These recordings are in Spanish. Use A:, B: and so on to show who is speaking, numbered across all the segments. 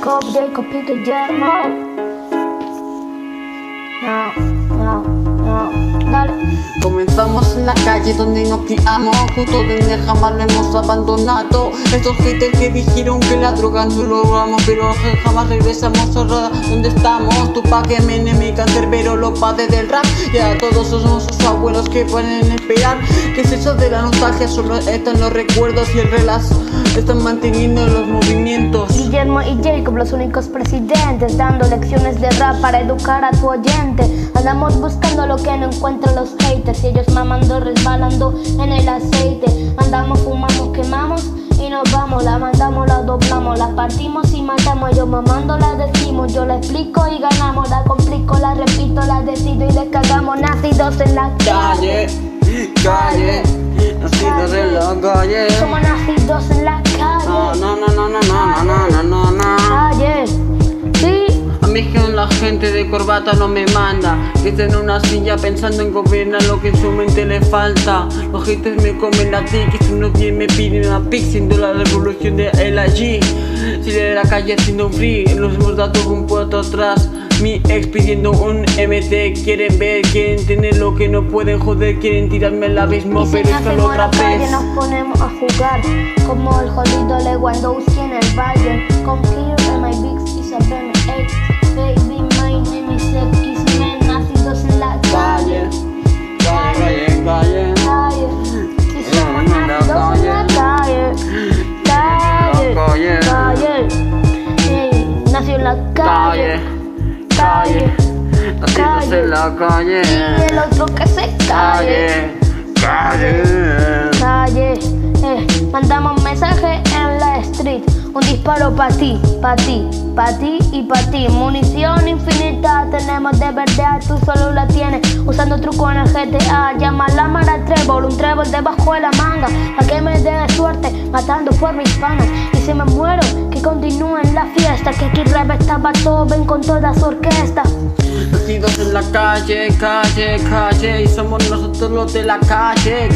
A: Jacob, Peter, Jamal. No, dale.
B: Comenzamos en la calle donde nos criamos, justo donde jamás lo hemos abandonado. Estos haters que dijeron que la droga no lo logramos, pero jamás regresamos a donde estamos. Tupac, Eminem, Canserbero, los padres del rap. Y a todos somos sus abuelos que pueden esperar. ¿Qué es eso de la nostalgia? Solo están los recuerdos y el relax. Están manteniendo los movimientos.
A: Guillermo y Jacob, los únicos presidentes, dando lecciones de rap para educar a tu oyente. Andamos buscando lo que no encuentran los haters, y ellos mamando, resbalando en el aceite. Andamos, fumamos, quemamos y nos vamos. La mandamos, la doblamos, la partimos y matamos. Yo mamando la decimos, yo la explico y ganamos. La complico, la repito, la decido y le cagamos. Nacidos en la calle,
B: calle, nacidos en la calle.
A: Somos nacidos en la calle. Calle, sí.
B: A mí que la gente de corbata no me manda, que está en una silla pensando en gobernar lo que en su mente le falta. Los haters me comen la tic, que si no tienen me piden a pic, siendo la revolución de LG. Si de la calle haciendo un free, nos hemos dado un puesto atrás. Mi ex pidiendo un MT, quieren ver, quieren tener lo que no pueden joder, quieren tirarme al abismo, pero es que otra vez.
A: Nos ponemos a jugar como el jodido Lewandowski en el Bayern. Come here and my big is a BMX. Baby, my name is X-Men. Nacidos en la calle, calle. Si somos nacidos en la calle, nació en la calle.
B: Nacidos en la calle.
A: Y el otro que se calle. Mandamos mensaje en la street. Un disparo pa' ti, pa' ti, pa' ti y pa' ti. Munición infinita tenemos de verdad, tú solo la tienes. Usando truco en el GTA, llama la Mara Trevor. Un trébol debajo de la manga, pa' que me dé suerte, matando por mis panas. Y si me muero, que continúen la fiesta, que aquí revesta Beethoven con toda su orquesta.
B: Nacidos en la calle, calle, y somos nosotros los de la calle,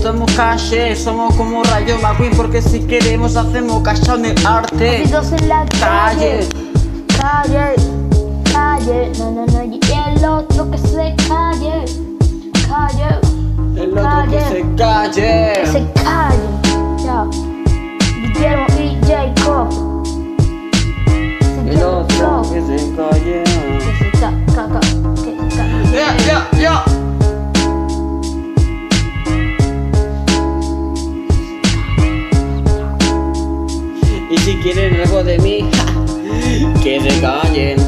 B: somos calle, somos como Rayo McQueen, porque si queremos hacemos cacha en el arte.
A: Nacidos en la calle, no, y el otro que se calle,
B: el otro que se calle,
A: ya. Guillermo y Jacob,
B: el otro que se calle. Yeah. Y si quieren algo de mí, que se callen.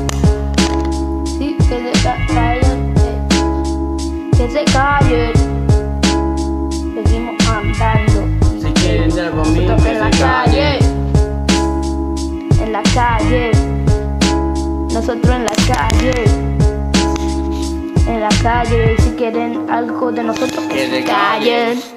A: Sí, que se callen, que se callen. Seguimos andando.
B: Si quieren algo mío, que
A: en la
B: se
A: calle,
B: callen.
A: en la calle. Nosotros en la calle. En la calle, y si quieren algo de nosotros, que se callen.